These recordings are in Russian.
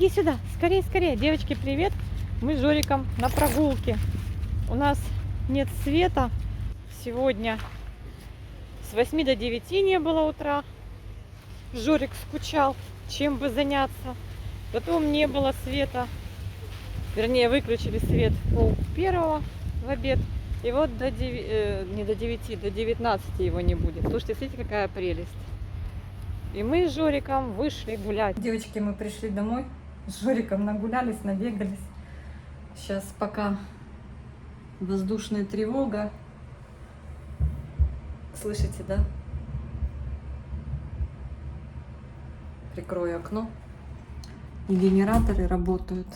беги сюда. Скорее, скорее. Девочки, привет. Мы с Жориком на прогулке. У нас нет света. Сегодня с 8 до 9 не было утра. Жорик скучал, чем бы заняться. Потом не было света. Вернее, выключили свет в 12:30 в обед. И вот до 9, не до 9, до 19 его не будет. Слушайте, смотрите, какая прелесть. И мы с Жориком вышли гулять. Девочки, мы пришли домой. С Жориком нагулялись, набегались. Сейчас пока воздушная тревога. Слышите, да? Прикрою окно. И генераторы работают.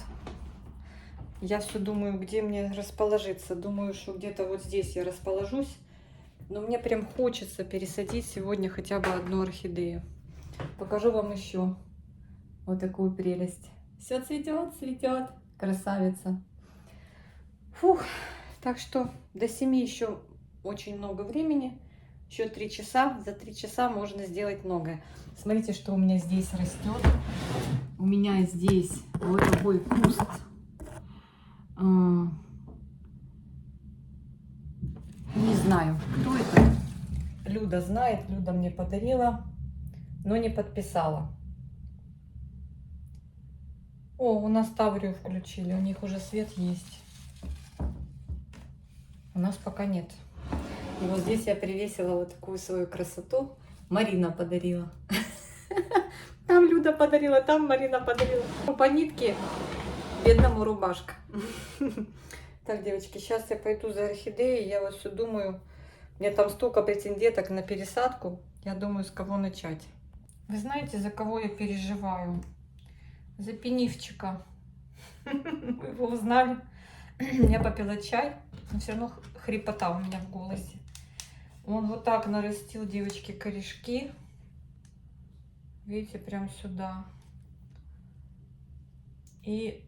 Я все думаю, где мне расположиться. Думаю, что где-то вот здесь я расположусь. Но мне прям хочется пересадить сегодня хотя бы одну орхидею. Покажу вам еще вот такую прелесть. Все цветет, цветет. Красавица. Фух. Так что до 7 еще очень много времени. Еще 3 часа. За 3 часа можно сделать многое. Смотрите, что у меня здесь растет. У меня здесь вот такой куст. Не знаю, кто это. Люда знает. Люда мне подарила, но не подписала. О, у нас Таврию включили. У них уже свет есть. У нас пока нет. И вот здесь я привесила вот такую свою красоту. Марина подарила. Там Люда подарила, там Марина подарила. По нитке бедному рубашка. Так, девочки, сейчас я пойду за орхидеей. Я вот все думаю, у меня там столько претенденток на пересадку. Я думаю, с кого начать. Вы знаете, за кого я переживаю? За пенивчика. Вы его узнали. Я попила чай, но все равно хрипота у меня в голосе. Он вот так нарастил, девочки, корешки. Видите, прям сюда. И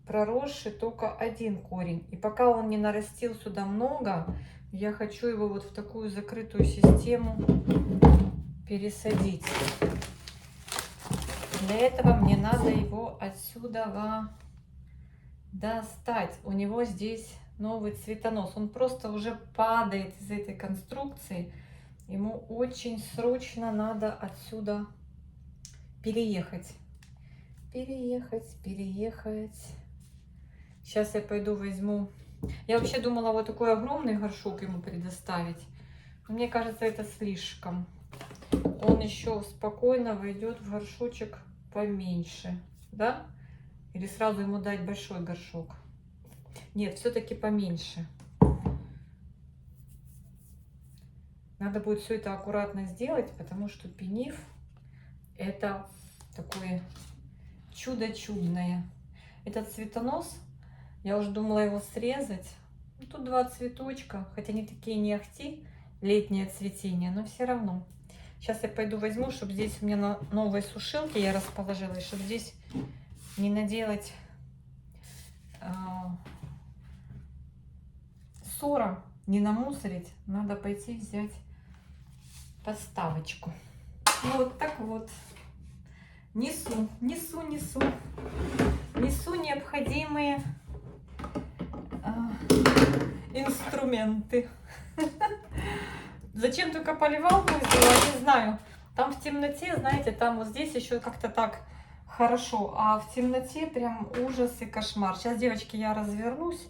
проросший только один корень. И пока он не нарастил сюда много, я хочу его вот в такую закрытую систему пересадить. Для этого мне надо его отсюда достать. У него здесь новый цветонос. Он просто уже падает из этой конструкции. Ему очень срочно надо отсюда переехать. Переехать. Сейчас я пойду возьму. Я вообще думала вот такой огромный горшок ему предоставить. Но мне кажется, это слишком. Он еще спокойно войдет в горшочек поменьше. Да? Или сразу ему дать большой горшок? Нет, все-таки поменьше. Надо будет все это аккуратно сделать, потому что пенив это такое чудо чудное. Этот цветонос, я уже думала его срезать. Тут 2 цветочка, хотя они такие не ахти, летнее цветение, но все равно. Сейчас я пойду возьму, чтобы здесь у меня на новой сушилке я расположила, и чтобы здесь не наделать ссора, не намусорить. Надо пойти взять подставочку. Вот так вот. Несу необходимые инструменты. Зачем только поливалку взяла, не знаю. Там в темноте, знаете, там вот здесь еще как-то так хорошо, а в темноте прям ужас и кошмар. Сейчас, девочки, я развернусь,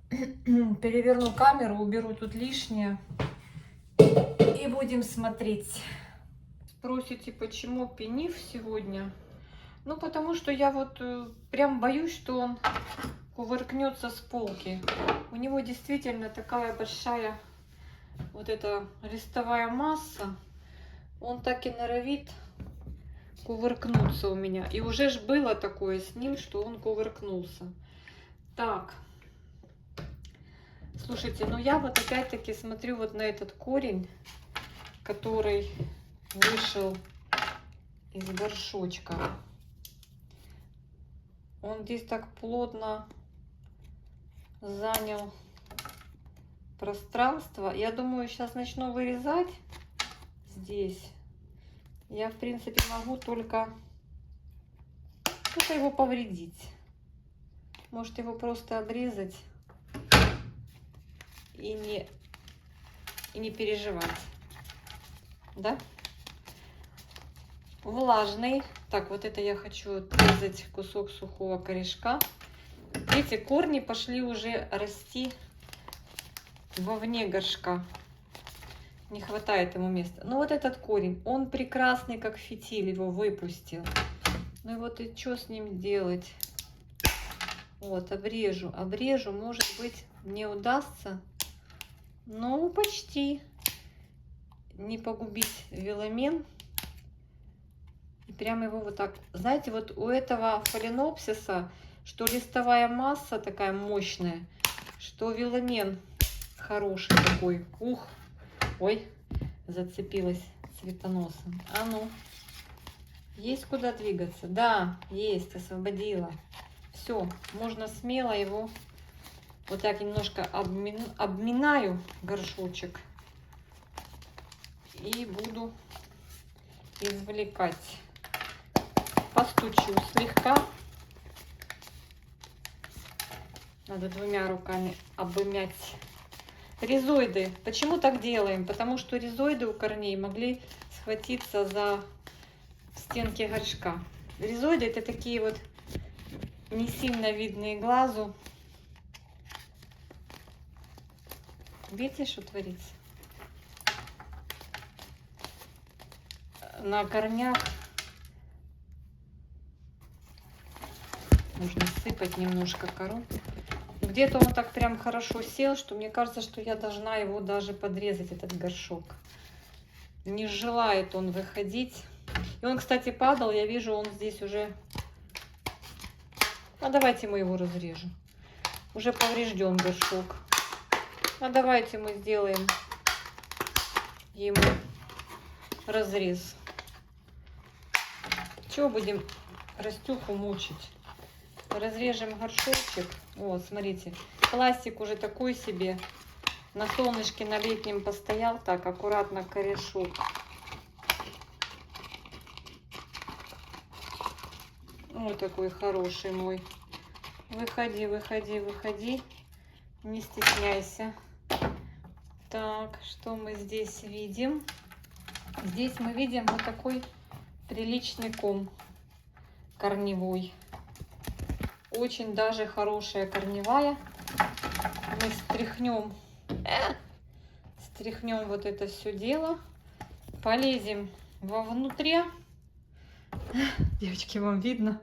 переверну камеру, уберу тут лишнее и будем смотреть. Спросите, почему пенив сегодня? Ну, потому что я вот прям боюсь, что он кувыркнется с полки. У него действительно такая большая вот эта листовая масса. Он так и норовит кувыркнуться у меня. И уже ж было такое с ним, что он кувыркнулся. Так. Слушайте, ну я вот опять-таки смотрю вот на этот корень, который вышел из горшочка. Он здесь так плотно занял пространство. Я думаю, сейчас начну вырезать здесь. Я, в принципе, могу только что-то его повредить. Может его просто обрезать и не переживать. Да? Влажный. Так, вот это я хочу отрезать кусок сухого корешка. Эти корни пошли уже расти вовне горшка. Не хватает ему места. Но вот этот корень, он прекрасный, как фитиль, его выпустил. Ну и вот и что с ним делать? Вот, обрежу. Обрежу, может быть, не удастся. Ну, почти. Не погубить веломен. И прямо его вот так. Знаете, вот у этого фаленопсиса, что листовая масса такая мощная, что веломен хороший такой. Ух! Ой, зацепилась цветоносом. А ну, есть куда двигаться? Да, есть, освободила. Все, можно смело его вот так немножко обминаю горшочек и буду извлекать. Постучу слегка. Надо двумя руками обмять. Ризоиды. Почему так делаем? Потому что ризоиды у корней могли схватиться за стенки горшка. Ризоиды это такие вот не сильно видные глазу. Видите, что творится? На корнях нужно сыпать немножко кору. Где-то он так прям хорошо сел, что мне кажется, что я должна его даже подрезать, этот горшок. Не желает он выходить. И он, кстати, падал, я вижу, он здесь уже... А давайте мы его разрежем. Уже поврежден горшок. А давайте мы сделаем ему разрез. Чего будем Растюху мучить? Разрежем горшочек. Вот, смотрите, пластик уже такой себе. На солнышке на летнем постоял. Так, аккуратно корешок. Вот такой хороший мой. Выходи, выходи, выходи. Не стесняйся. Так, что мы здесь видим? Здесь мы видим вот такой приличный ком корневой. Очень даже хорошая корневая. Мы стряхнем вот это все дело. Полезем вовнутрь. Девочки, вам видно?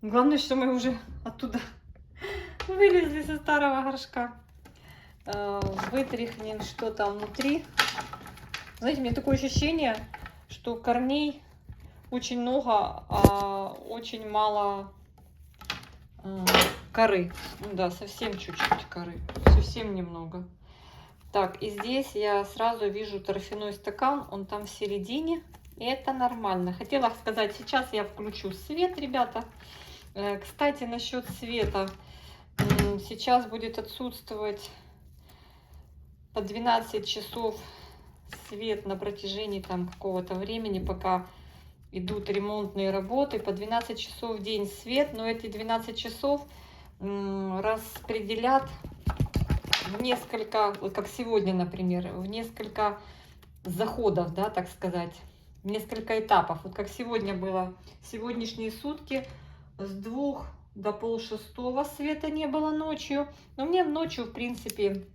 Главное, что мы уже оттуда вылезли со старого горшка. Вытряхнем, что там внутри. Знаете, у меня такое ощущение, что корней очень много, а очень мало коры. Ну да, совсем чуть-чуть коры. Совсем немного. Так, и здесь я сразу вижу торфяной стакан. Он там в середине. И это нормально. Хотела сказать, сейчас я включу свет, ребята. Кстати, насчет света. Сейчас будет отсутствовать по 12 часов свет на протяжении там какого-то времени, пока идут ремонтные работы. По 12 часов в день свет, но эти 12 часов распределят в несколько, как сегодня, например, в несколько заходов, да, так сказать, в несколько этапов. Вот как сегодня было, сегодняшние сутки с 2 до 5:30 света не было ночью. Но мне ночью, в принципе,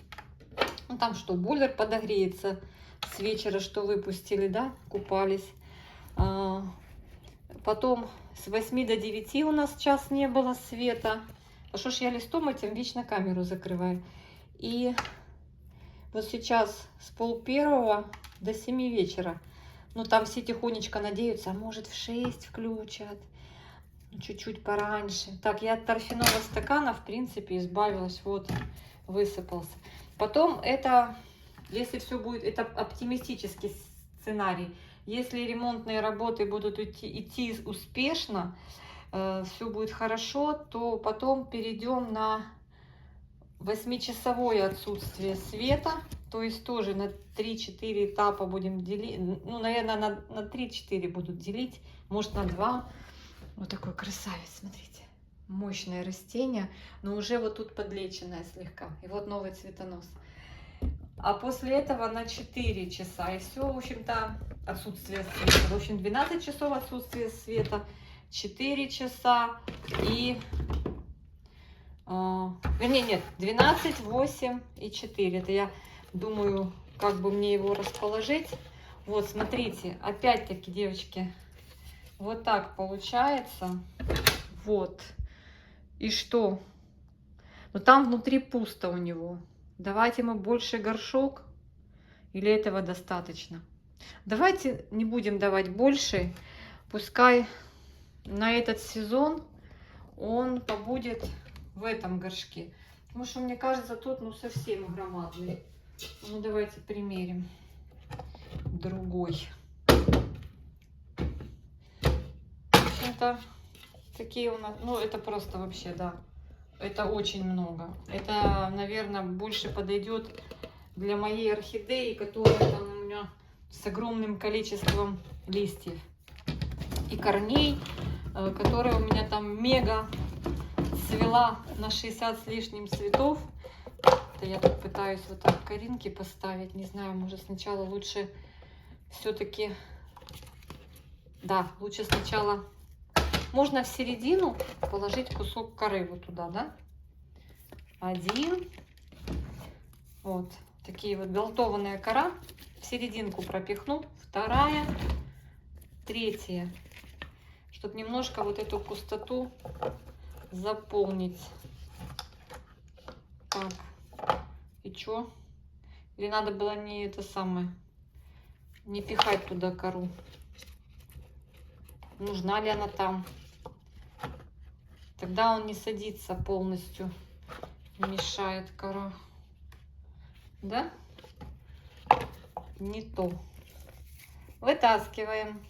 ну там что, бойлер подогреется с вечера, что выпустили, да, купались. Потом с 8 до 9 у нас час не было света. А что ж я листом этим вечно камеру закрываю. И вот сейчас с 12:30 до 7 вечера. Ну там все тихонечко надеются, а может в 6 включат. Чуть-чуть пораньше. Так, я от торфяного стакана, в принципе, избавилась. Вот, высыпался. Потом это, если все будет, это оптимистический сценарий. Если ремонтные работы будут идти успешно, все будет хорошо, то потом перейдем на 8-часовое отсутствие света. То есть тоже на 3-4 этапа будем делить. Ну, наверное, на 3-4 будут делить, может на 2. Вот такой красавец, смотрите. Мощное растение, но уже вот тут подлеченное слегка. И вот новый цветонос. А после этого на 4 часа. И все, в общем-то, отсутствие света. В общем, 12 часов отсутствия света, 4 часа и... вернее, нет, 12, 8 и 4. Это я думаю, как бы мне его расположить. Вот, смотрите, опять-таки, девочки, вот так получается. Вот. И что? Но там внутри пусто у него. Давайте мы больше горшок. Или этого достаточно? Давайте не будем давать больше. Пускай на этот сезон он побудет в этом горшке. Потому что, мне кажется, тут ну совсем громадный. Ну, давайте примерим другой. В общем-то, такие у нас... Ну, это просто вообще, да. Это очень много. Это, наверное, больше подойдет для моей орхидеи, которая там у меня с огромным количеством листьев и корней, которая у меня там мега цвела на 60 с лишним цветов. Это я тут пытаюсь вот так коринки поставить. Не знаю, может сначала лучше все-таки... Да, лучше сначала... Можно в середину положить кусок коры вот туда, да? Один. Вот. Такие вот белтованная кора. В серединку пропихну. Вторая. Третья. Чтобы немножко вот эту пустоту заполнить. Так. И чё? Или надо было не это самое, не пихать туда кору? Нужна ли она там? Тогда он не садится полностью. Мешает кора. Да? Не то. Вытаскиваем.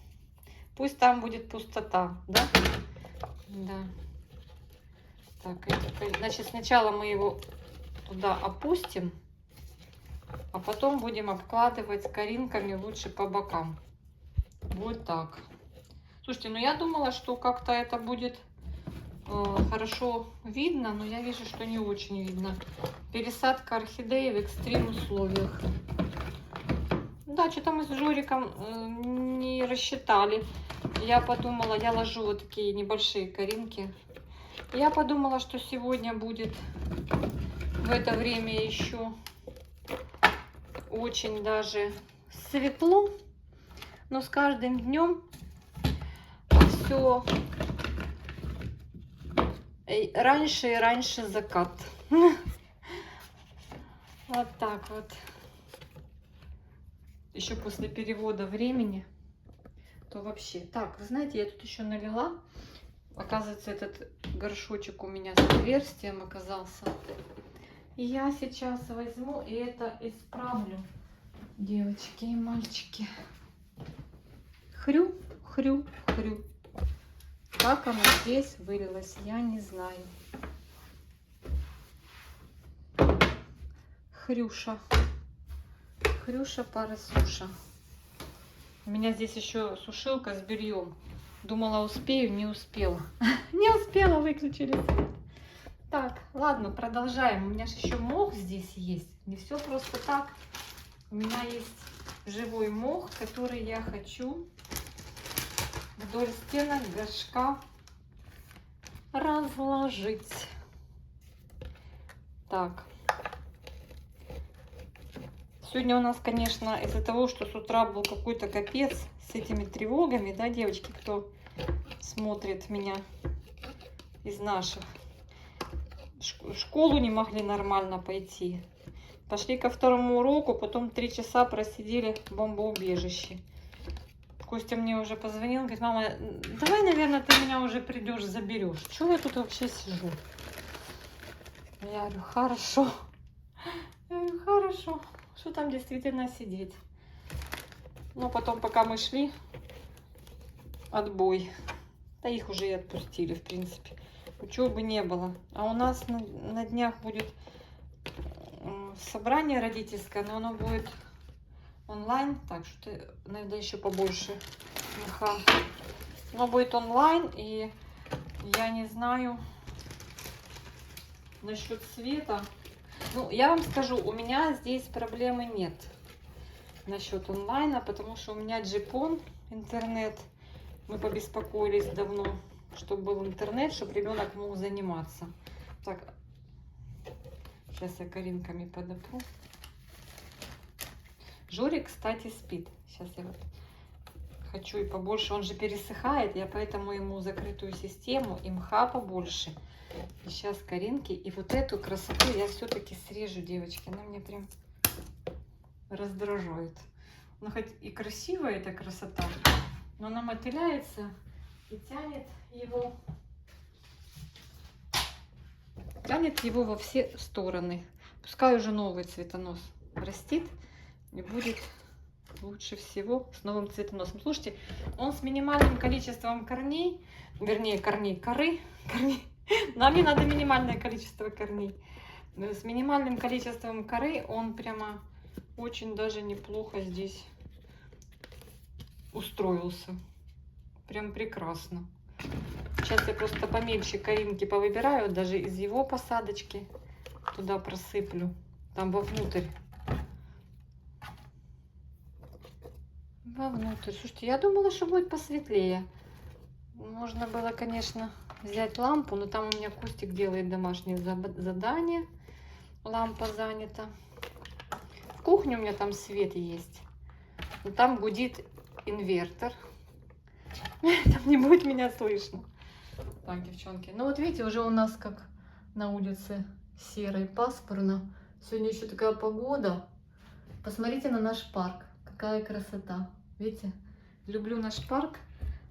Пусть там будет пустота. Да? Да. Так, это, значит, сначала мы его туда опустим, а потом будем обкладывать коринками лучше по бокам. Вот так. Слушайте, ну я думала, что как-то это будет хорошо видно, но я вижу, что не очень видно. Пересадка орхидеи в экстрим условиях. Да, что-то мы с Жориком не рассчитали. Я подумала, я ложу вот такие небольшие коринки. Я подумала, что сегодня будет в это время еще очень даже светло, но с каждым днем все раньше и раньше закат. Вот так вот. Еще после перевода времени, то вообще. Так, вы знаете, я тут еще налила. Оказывается, этот горшочек у меня с отверстием оказался. И я сейчас возьму и это исправлю, девочки и мальчики. Хрю, хрю, хрю. Как оно здесь вылилось, я не знаю. Хрюша. Хрюша парасуша. У меня здесь еще сушилка с бельем. Думала, успею, не успела. Не успела, выключили свет. Так, ладно, продолжаем. У меня же еще мох здесь есть. Не все просто так. У меня есть живой мох, который я хочу вдоль стенок горшка разложить. Так. Сегодня у нас, конечно, из-за того, что с утра был какой-то капец с этими тревогами, да, девочки, кто смотрит меня из наших. В школу не могли нормально пойти. Пошли ко второму уроку, потом 3 часа просидели в бомбоубежище. Костя мне уже позвонил, говорит: мама, давай, наверное, ты меня уже придешь, заберешь. Чего я тут вообще сижу? Я говорю, хорошо. Я говорю, хорошо. Что там действительно сидеть? Но потом, пока мы шли, отбой. Да их уже и отпустили, в принципе. Учебы не было. А у нас на днях будет собрание родительское, но оно будет онлайн. Так что надо еще побольше меха оно будет онлайн, и я не знаю насчет цвета. Ну, я вам скажу, у меня здесь проблемы нет насчет онлайна, потому что у меня джипон, интернет. Мы побеспокоились давно, чтобы был интернет, чтобы ребенок мог заниматься. Так, сейчас я коринками подопру. Жорик, кстати, спит. Сейчас я вот хочу и побольше. Он же пересыхает, я поэтому ему закрытую систему и мха побольше. И сейчас коринки. И вот эту красоту я все-таки срежу, девочки. Она меня прям раздражает. Ну, хоть и красивая эта красота, но она мотыляется и тянет его во все стороны. Пускай уже новый цветонос растит и будет лучше всего с новым цветоносом. Слушайте, он с минимальным количеством корней, вернее коры. Нам не надо минимальное количество корней. С минимальным количеством коры он прямо очень даже неплохо здесь устроился. Прям прекрасно. Сейчас я просто помельче коринки повыбираю, даже из его посадочки туда просыплю, там вовнутрь. Слушайте, я думала, что будет посветлее. Можно было, конечно, взять лампу, но там у меня Костик делает домашнее задание. Лампа занята. В кухне у меня там свет есть, но там гудит инвертор. Там не будет меня слышно. Так, девчонки. Ну вот видите, уже у нас как на улице серо и пасмурно. Сегодня еще такая погода. Посмотрите на наш парк. Какая красота. Видите? Люблю наш парк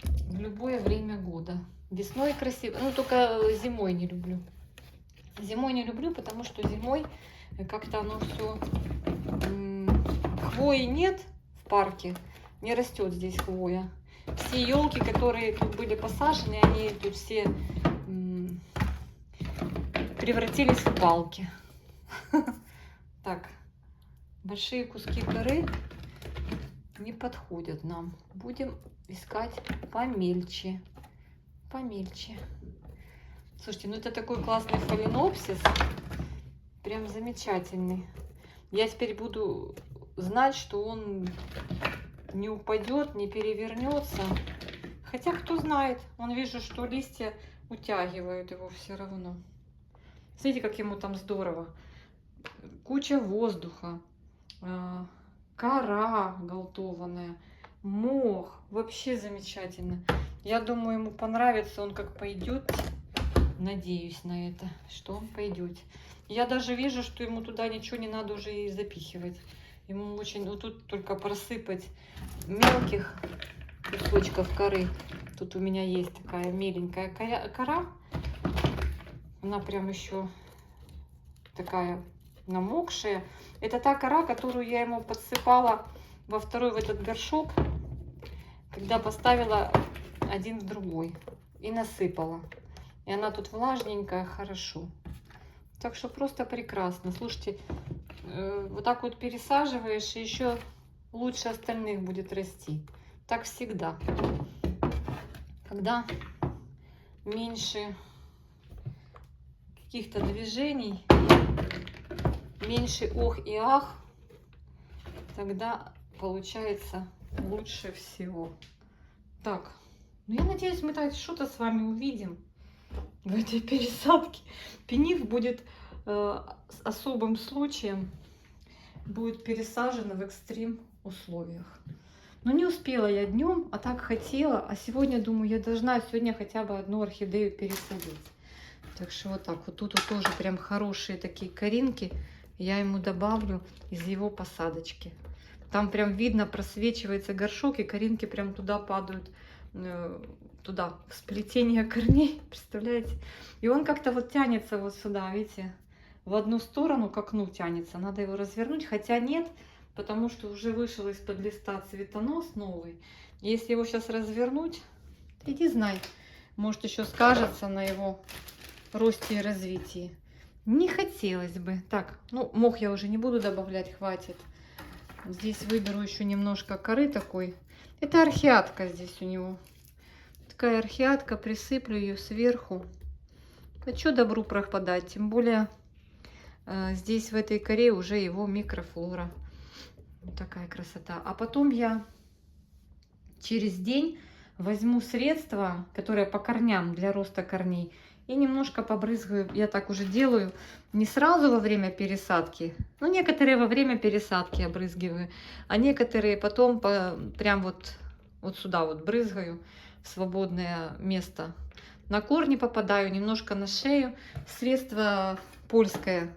в любое время года. Весной красиво. Ну, только зимой не люблю. Зимой не люблю, потому что зимой как-то оно все... Хвои нет в парке. Не растет здесь хвоя. Все елки, которые тут были посажены, они тут все превратились в палки. Так, большие куски коры не подходят нам. Будем искать помельче. Помельче. Слушайте, ну это такой классный фаленопсис. Прям замечательный. Я теперь буду знать, что он не упадет, не перевернется. Хотя, кто знает, он вижу, что листья утягивают его все равно. Смотрите, как ему там здорово. Куча воздуха, кора голтованная, мох. Вообще замечательно. Я думаю, ему понравится, он как пойдет. Надеюсь на это, что он пойдет. Я даже вижу, что ему туда ничего не надо уже и запихивать. Ему очень, вот тут только просыпать мелких кусочков коры. Тут у меня есть такая меленькая кора. Она прям еще такая намокшая. Это та кора, которую я ему подсыпала во второй в этот горшок, когда поставила один в другой и насыпала. И она тут влажненькая, хорошо. Так что просто прекрасно. Слушайте, вот так вот пересаживаешь, и еще лучше остальных будет расти. Так всегда. Когда меньше каких-то движений, меньше ох и ах, тогда получается лучше всего. Так, ну я надеюсь, мы так что-то с вами увидим в этой пересадке. Пенив будет с особым случаем, будет пересажена в экстрим условиях. Но не успела я днем, а так хотела. А сегодня, думаю, я должна сегодня хотя бы одну орхидею пересадить. Так что вот так. Вот тут вот тоже прям хорошие такие коринки. Я ему добавлю из его посадочки. Там прям видно, просвечивается горшок, и коринки прям туда падают. Туда, в сплетение корней. Представляете? И он как-то вот тянется вот сюда, видите? В одну сторону к окну тянется. Надо его развернуть. Хотя нет, потому что уже вышел из-под листа цветонос новый. Если его сейчас развернуть, иди знай, может еще скажется на его росте и развитии. Не хотелось бы. Так, ну мох я уже не буду добавлять, хватит. Здесь выберу еще немножко коры такой. Это орхиатка здесь у него. Такая орхидка, присыплю ее сверху. А что добру пропадать? Тем более здесь в этой коре уже его микрофлора. Вот такая красота. А потом я через день возьму средство, которое по корням, для роста корней, и немножко побрызгаю. Я так уже делаю не сразу во время пересадки. Ну, некоторые во время пересадки обрызгиваю, а некоторые потом прям вот сюда вот брызгаю в свободное место. На корни попадаю, немножко на шею. Средство польское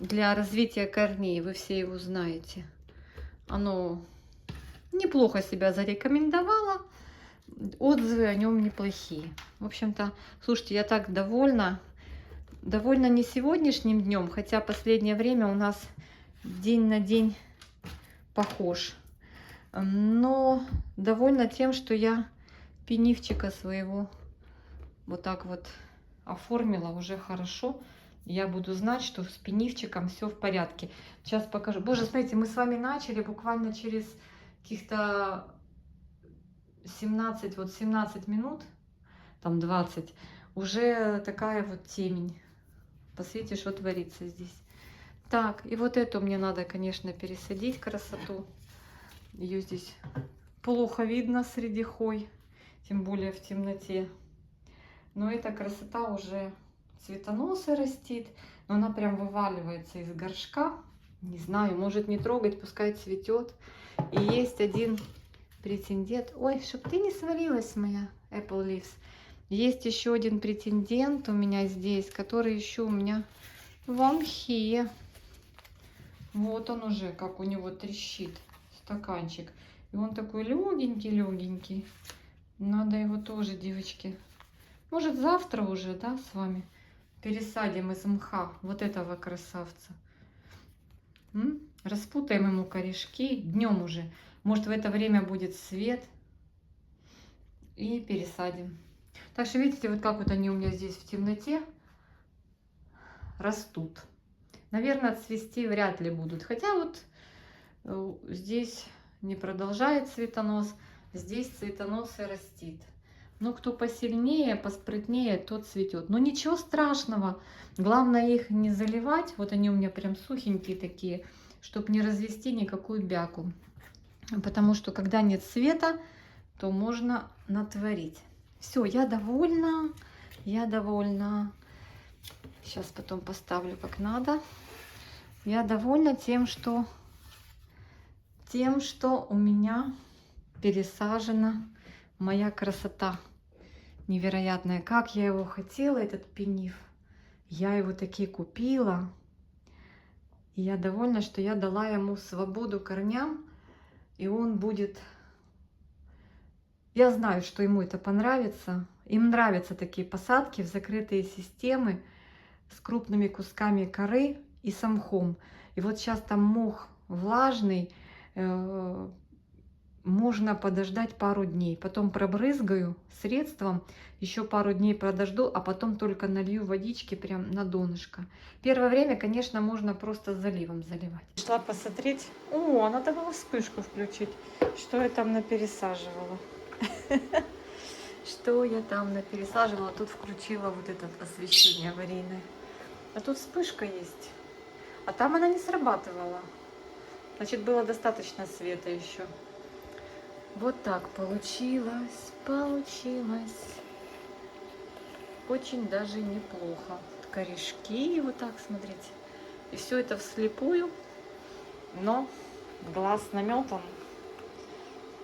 для развития корней. Вы все его знаете. Оно неплохо себя зарекомендовало. Отзывы о нем неплохие. В общем-то, слушайте, я так довольна. Довольна не сегодняшним днем, хотя последнее время у нас день на день похож. Но довольна тем, что я пенивчика своего вот так вот оформила уже хорошо. Я буду знать, что с пенивчиком все в порядке. Сейчас покажу. Боже, смотрите, мы с вами начали буквально через каких-то 17 минут, там 20, уже такая вот темень. Посмотрите, что творится здесь. Так, и вот эту мне надо, конечно, пересадить, красоту. Ее здесь плохо видно среди хой, тем более в темноте. Но эта красота уже цветоносы растит, но она прям вываливается из горшка. Не знаю, может не трогать, пускай цветет. И есть один претендент. Ой, чтоб ты не свалилась, моя Apple Leaves. Есть еще один претендент у меня здесь, который еще у меня в амхе. Вот он уже, как у него трещит стаканчик. И он такой легенький-легенький. Надо его тоже, девочки. Может, завтра уже, да, с вами пересадим из мха вот этого красавца. Распутаем ему корешки днем уже. Может, в это время будет свет. И пересадим. Так что, видите, вот как вот они у меня здесь в темноте растут. Наверное, цвести вряд ли будут. Хотя вот здесь не продолжает цветонос. Здесь цветонос и растит. Но кто посильнее, поспрытнее, тот цветет. Но ничего страшного. Главное их не заливать. Вот они у меня прям сухенькие такие, чтобы не развести никакую бяку. Потому что когда нет света, то можно натворить. Все, я довольна. Я довольна. Сейчас потом поставлю как надо. Я довольна тем, что у меня пересажена моя красота невероятная. Как я его хотела, этот пенив. Я его таки купила. И я довольна, что я дала ему свободу корням. И он будет... Я знаю, что ему это понравится. Им нравятся такие посадки в закрытые системы с крупными кусками коры и с мхом. И вот сейчас там мох влажный. Можно подождать пару дней. Потом пробрызгаю средством. Еще пару дней подожду, а потом только налью водички прям на донышко. Первое время, конечно, можно просто заливом заливать. Шла посмотреть. О, надо было вспышку включить. Что я там напересаживала? Что я там напересаживала? Тут включила вот это освещение аварийное. А тут вспышка есть. А там она не срабатывала. Значит, было достаточно света еще. Вот так получилось. Очень даже неплохо. Корешки вот так, смотрите. И все это вслепую. Но глаз наметан.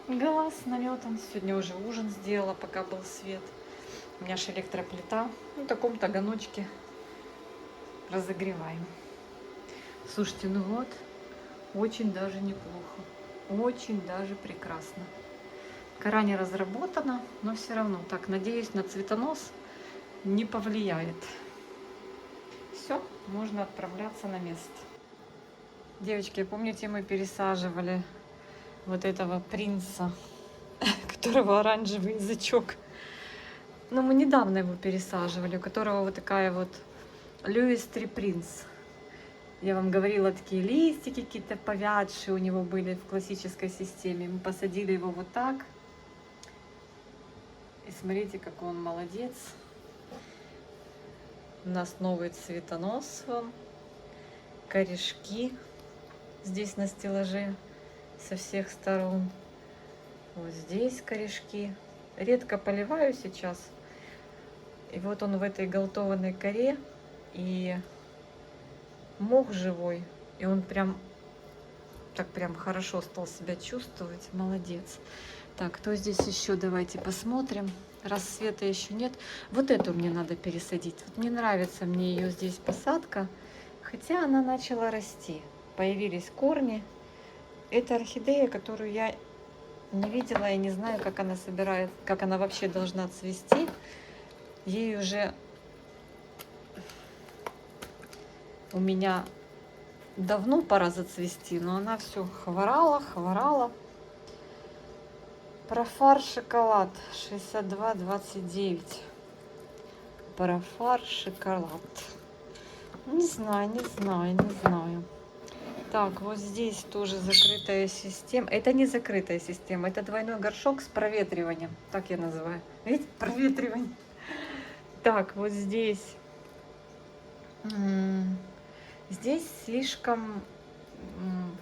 Сегодня уже ужин сделала, пока был свет. У меня же электроплита. На таком таганочке разогреваем. Слушайте, ну вот, очень даже неплохо. Очень даже прекрасно. Кора не разработана, но все равно. Так, надеюсь, на цветонос не повлияет. Все, можно отправляться на место. Девочки, помните, мы пересаживали вот этого принца, которого оранжевый язычок. Но мы недавно его пересаживали, у которого вот такая вот Льюис Три Принц. Я вам говорила, такие листики какие-то повядшие у него были в классической системе. Мы посадили его вот так. И смотрите, какой он молодец. У нас новый цветонос. Вон. Корешки здесь на стеллаже со всех сторон. Вот здесь корешки. Редко поливаю сейчас. И вот он в этой галтованной коре. И мох живой. И он прям так прям хорошо стал себя чувствовать. Молодец. Так, кто здесь еще? Давайте посмотрим. Рассвета еще нет. Вот эту мне надо пересадить. Вот не нравится мне ее здесь посадка. Хотя она начала расти. Появились корни. Это орхидея, которую я не видела и не знаю, как она собирает, как она вообще должна цвести. Ей уже у меня давно пора зацвести, но она все хворала. Профар шоколад 62,29. Профар шоколад. Не знаю. Так, вот здесь тоже закрытая система. Это не закрытая система, это двойной горшок с проветриванием. Так я называю. Видите, проветривание. Так, вот здесь. Здесь слишком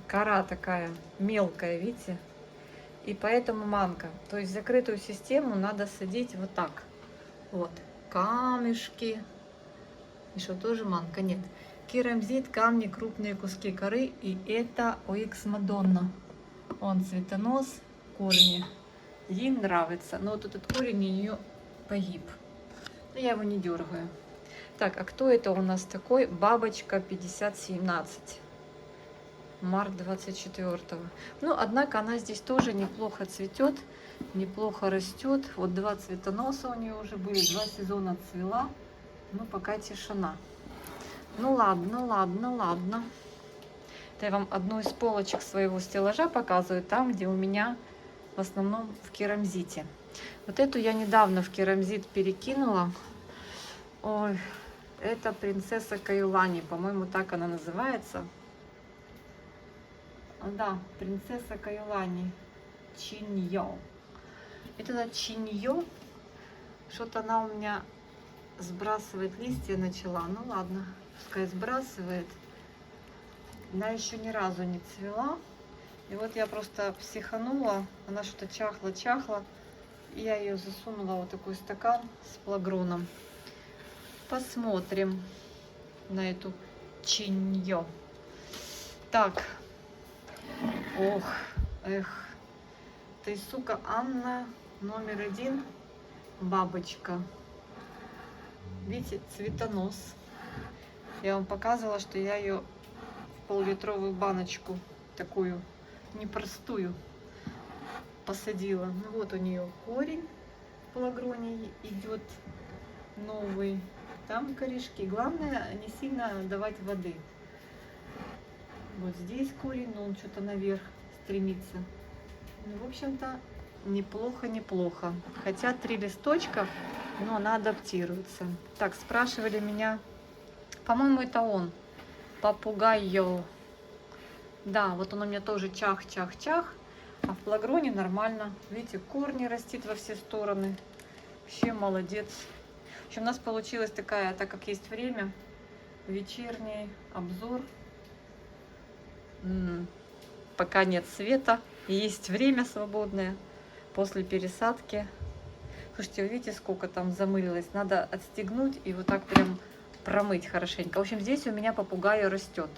кора такая мелкая, видите? И поэтому манка. То есть закрытую систему надо садить вот так. Вот. Камешки. И что, тоже манка? Нет. Керамзит, камни, крупные куски коры. И это OX Madonna. Он цветонос, корни. Ей нравится. Но вот этот корень у нее погиб. Но я его не дергаю. Так, а кто это у нас такой? Бабочка 5017. Март 24-го. Ну, однако она здесь тоже неплохо цветет, неплохо растет. Вот 2 цветоноса у нее уже были, 2 сезона цвела. Ну, пока тишина. Ну, ладно. Это я вам одну из полочек своего стеллажа показываю, там, где у меня в основном в керамзите. Вот эту я недавно в керамзит перекинула. Ой, это принцесса Каюлани, по-моему, так она называется. Да, принцесса Каюлани. Чиньо. Это Чиньо. Что-то она у меня сбрасывать листья начала. Ну ладно, пускай сбрасывает. Она еще ни разу не цвела. И вот я просто психанула. Она что-то чахла. И я ее засунула в вот такой стакан с плагроном. Посмотрим на эту Чиньо. Так. Ох, эх. Ты, сука, Анна номер 1. Бабочка. Видите, цветонос. Я вам показывала, что я ее в пол-литровую баночку, такую непростую, посадила. Ну вот у нее корень в плагроне идет новый. Там корешки. Главное, не сильно давать воды. Вот здесь корень, но он что-то наверх стремится. Ну, в общем-то, неплохо. Хотя 3 листочка, но она адаптируется. Так, спрашивали меня, по-моему, это он, Папугайо. Да, вот он у меня тоже чах. А в плагроне нормально. Видите, корни растит во все стороны. Вообще молодец. В общем, у нас получилась такая, так как есть время, вечерний обзор. Пока нет света, есть время свободное после пересадки. Слушайте, вы видите, сколько там замылилось? Надо отстегнуть и вот так прям промыть хорошенько. В общем, здесь у меня попугай растет.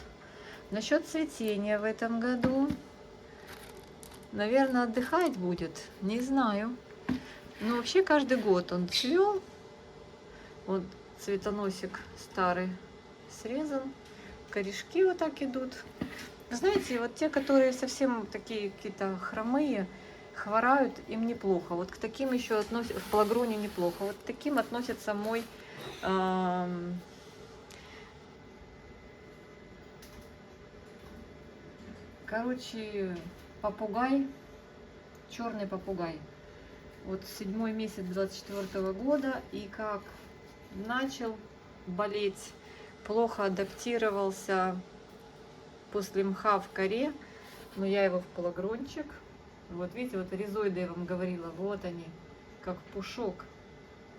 Насчет цветения в этом году, наверное, отдыхать будет, не знаю. Но вообще каждый год он цвел. Вот цветоносик старый срезан, корешки вот так идут. Знаете, вот те, которые совсем такие какие-то хромые, хворают, им неплохо. Вот к таким еще относятся, в плагроне неплохо. Вот к таким относится мой короче, попугай, черный попугай. Вот 7-й месяц 24-го года, и как начал болеть, плохо адаптировался после мха в коре, но я его в плагрончик. Вот видите, вот ризоиды я вам говорила, вот они. как пушок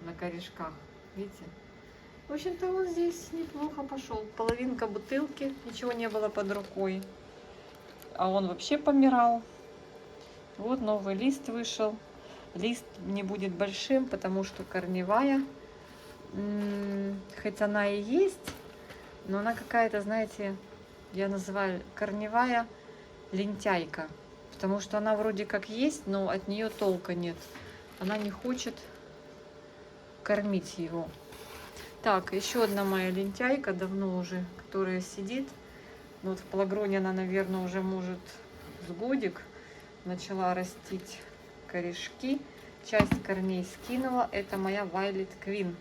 на корешках. Видите? В общем-то, он здесь неплохо пошел. Половинка бутылки, ничего не было под рукой. А он вообще помирал. Вот новый лист вышел. Лист не будет большим, потому что корневая. Хоть она и есть, но она какая-то, знаете, я называю корневая лентяйка. Потому что она вроде как есть, но от нее толка нет. Она не хочет кормить его. Так, еще одна моя лентяйка, давно уже, которая сидит. Вот в палагроне она, наверное, уже может с годик. Начала растить корешки. Часть корней скинула. Это моя Violet Queen.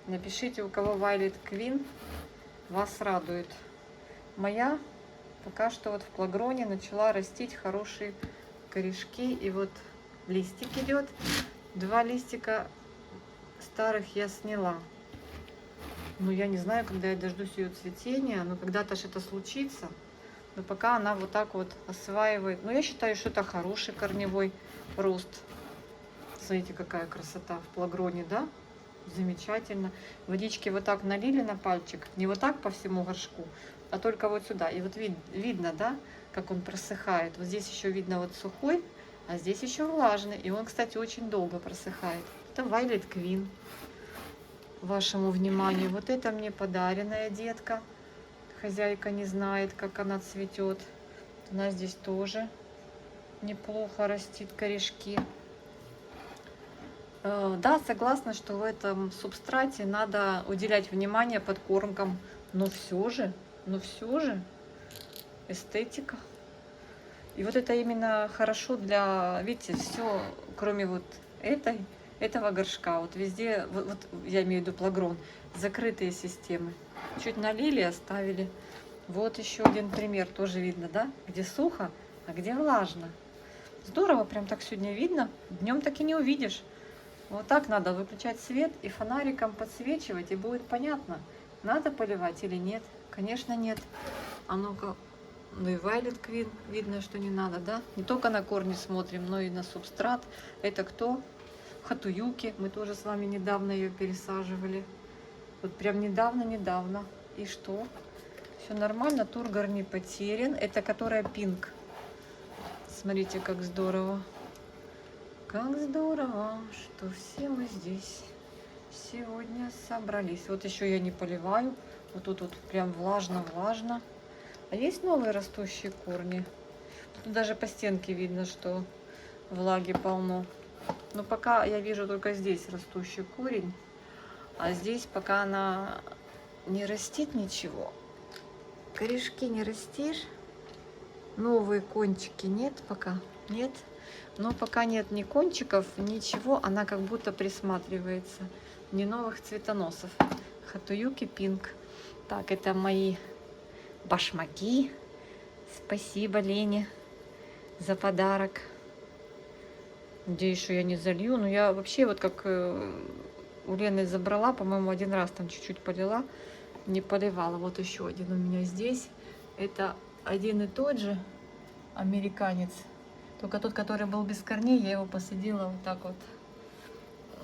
Напишите, у кого Violet Queen вас радует. Моя пока что вот в палагроне начала растить хорошие корешки. И вот листик идет. 2 листика старых я сняла. Ну, я не знаю, когда я дождусь ее цветения, но когда-то же это случится. Но пока она вот так вот осваивает. Но я считаю, что это хороший корневой рост. Смотрите, какая красота в палагроне, да? Замечательно. Водички вот так налили на пальчик. Не вот так по всему горшку, а только вот сюда. И вот видно, да, как он просыхает. Вот здесь еще видно вот сухой, а здесь еще влажный. И он, кстати, очень долго просыхает. Это Violet Queen. Вашему вниманию. Вот это мне подаренная детка. Хозяйка не знает, как она цветет. Она здесь тоже неплохо растит корешки. Да, согласна, что в этом субстрате надо уделять внимание подкормкам. Но все же эстетика. И вот это именно хорошо для, видите, все, кроме вот этого горшка, вот везде, вот я имею в виду палагрон, закрытые системы. Чуть налили, оставили. Вот еще один пример, тоже видно, да, где сухо, а где влажно. Здорово, прям так сегодня видно, днем так и не увидишь. Вот так надо выключать свет и фонариком подсвечивать, и будет понятно, надо поливать или нет. Конечно, нет. А ну-ка, ну и Violet Queen видно, что не надо, да? Не только на корни смотрим, но и на субстрат. Это кто? Хатуюки. Мы тоже с вами недавно ее пересаживали. Вот прям недавно. И что? Все нормально, тургор не потерян. Это которая пинк. Смотрите, как здорово. Как здорово, что все мы здесь сегодня собрались. Вот еще я не поливаю. Вот тут вот прям влажно. А есть новые растущие корни. Тут даже по стенке видно, что влаги полно. Но пока я вижу только здесь растущий корень. А здесь пока она не растит ничего. Корешки не растишь. Новые кончики нет пока. Нет. Но пока нет ни кончиков, ничего. Она как будто присматривается. Ни новых цветоносов. Хатуюки пинк. Так, это мои башмаки. Спасибо Лене за подарок. Надеюсь, что я не залью. Но я вообще вот как у Лены забрала, по-моему, один раз там чуть-чуть полила. Не поливала. Вот еще один у меня здесь. Это один и тот же американец. Только тот, который был без корней, я его посадила вот так вот.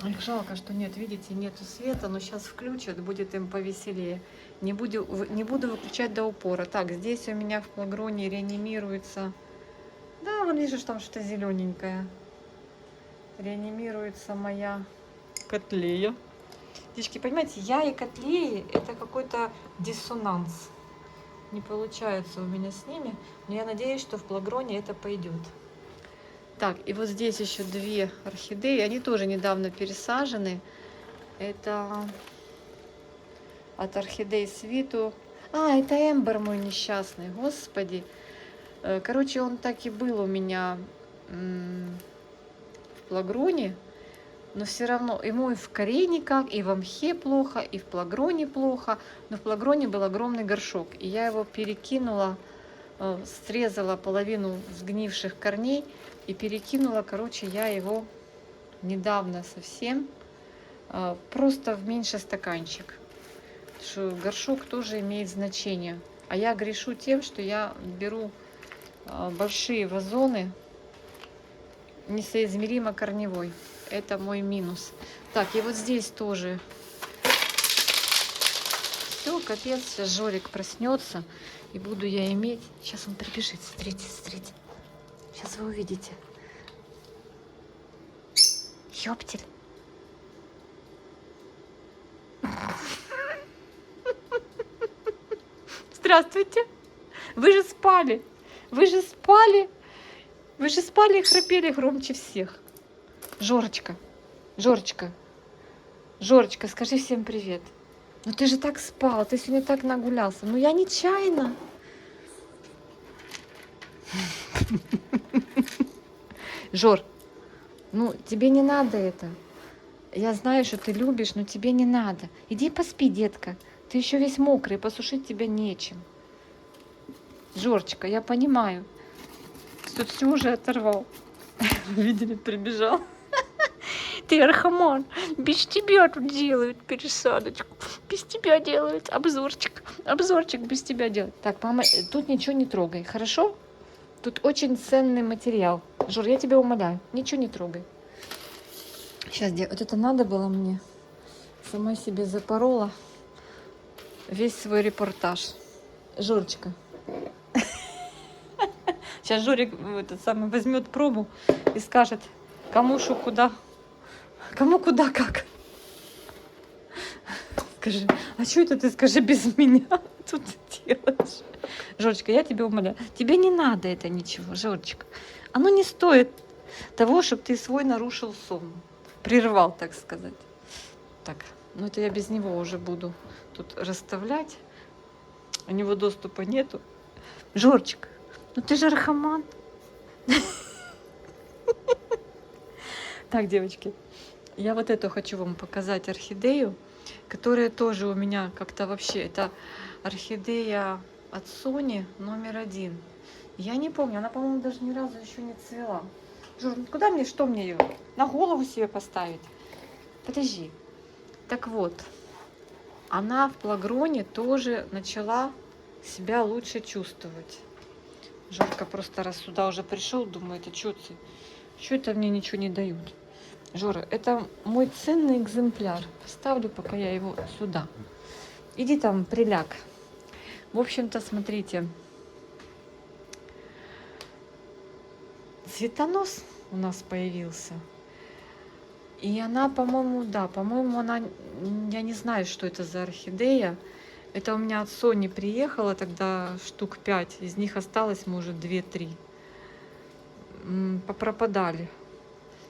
Эх, жалко, что нет, видите, нету света, но сейчас включат, будет им повеселее. Не буду выключать до упора. Так, здесь у меня в палагроне реанимируется. Да, вон вижу, что там что-то зелененькое. Реанимируется моя котлея. Девочки, понимаете, я и котлеи это какой-то диссонанс. Не получается у меня с ними. Но я надеюсь, что в палагроне это пойдет. Так, и вот здесь еще 2 орхидеи. Они тоже недавно пересажены. Это от орхидей свиту. А, это эмбер мой несчастный. Господи. Короче, он так и был у меня в палагроне. Но все равно ему и в коре никак, и в мхе плохо, и в палагроне плохо. Но в палагроне был огромный горшок. И я его перекинула, срезала половину сгнивших корней. И перекинула, короче, я его недавно совсем, просто в меньший стаканчик. Потому что горшок тоже имеет значение. А я грешу тем, что я беру большие вазоны несоизмеримо корневой. Это мой минус. Так, и вот здесь тоже. Все, капец, сейчас Жорик проснется. И буду я иметь... Сейчас он прибежит, смотрите, смотрите. Сейчас вы увидите. Ёптель. Здравствуйте. Вы же спали. Вы же спали. Вы же спали и храпели громче всех. Жорочка. Жорочка. Жорочка, скажи всем привет. Ну ты же так спал, ты сегодня так нагулялся. Ну я нечаянно. Жор, ну тебе не надо это. Я знаю, что ты любишь, но тебе не надо. Иди поспи, детка. Ты еще весь мокрый, посушить тебя нечем. Жорчика, я понимаю. Тут все уже оторвал. Видели, прибежал. Ты, Архамон, без тебя тут делают пересадочку. Без тебя делают обзорчик. Обзорчик без тебя делают. Так, мама, тут ничего не трогай, хорошо? Тут очень ценный материал. Жор, я тебя умоляю, ничего не трогай. Сейчас, вот это надо было мне. Сама себе запорола весь свой репортаж. Жорочка. Сейчас Жорик этот самый возьмет пробу и скажет, кому что куда. Кому куда как. Скажи, а что это ты, скажи, без меня тут делаешь? Жорочка, я тебя умоляю. Тебе не надо это ничего, Жорочка. Оно не стоит того, чтобы ты свой нарушил сон. Прервал, так сказать. Так, ну это я без него уже буду тут расставлять. У него доступа нету. Жорчик, ну ты же Архаман. Так, девочки, я вот эту хочу вам показать орхидею, которая тоже у меня как-то вообще, это орхидея от Sony №1. Я не помню, она, по-моему, даже ни разу еще не цвела. Жор, куда мне, что мне ее? На голову себе поставить? Подожди. Так вот, она в плагроне тоже начала себя лучше чувствовать. Жорка просто раз сюда уже пришел, думает, а что ты? Что это мне ничего не дают? Жора, это мой ценный экземпляр. Ставлю пока я его сюда. Иди там, приляг. В общем-то, смотрите. Цветонос у нас появился. И она, по-моему, да, по-моему, она, я не знаю, что это за орхидея. Это у меня от Sony приехала тогда штук 5. Из них осталось, может, 2-3. Попропадали.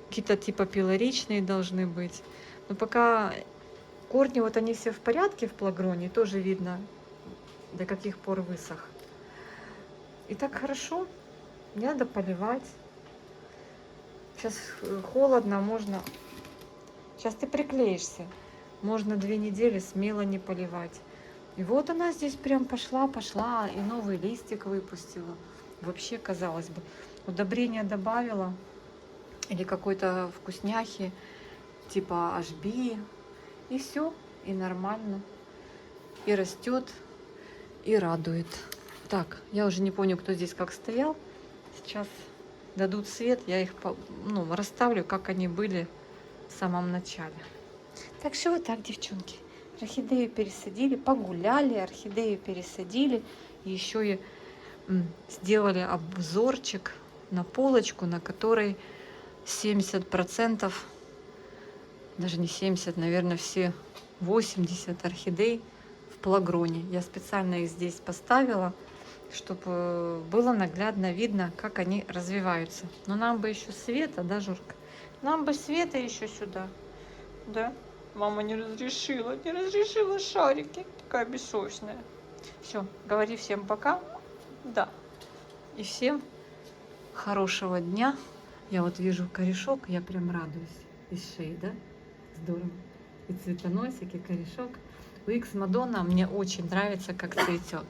Какие-то типа пилоричные должны быть. Но пока корни, вот они все в порядке в плагроне, тоже видно, до каких пор высох. И так хорошо. Не надо поливать. Сейчас холодно, можно... Сейчас ты приклеишься. Можно 2 недели смело не поливать. И вот она здесь прям пошла, и новый листик выпустила. Вообще, казалось бы, удобрения добавила. Или какой-то вкусняхи, типа HB. И все, и нормально. И растет, и радует. Так, я уже не помню, кто здесь как стоял. Сейчас дадут свет, я их расставлю, как они были в самом начале. Так что вот так, девчонки. Орхидею пересадили, погуляли, орхидею пересадили. Еще и сделали обзорчик на полочку, на которой 70%, даже не 70, наверное, все 80 орхидей в плагроне. Я специально их здесь поставила, чтобы было наглядно видно, как они развиваются. Но нам бы еще света, да, Журка? Нам бы света еще сюда. Да? Мама не разрешила шарики. Такая бессовестная. Все, говори всем пока. Да. И всем хорошего дня. Я вот вижу корешок, я прям радуюсь. Из шеи, да? Здорово. И цветоносик, и корешок. У Икс Мадонна мне очень нравится, как цветет.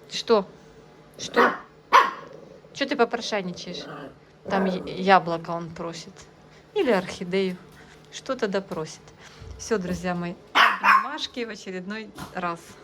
Что? Что? Что ты попрошайничаешь? Там яблоко он просит. Или орхидею. Что тогда просит? Все, друзья мои. Обнимашки в очередной раз.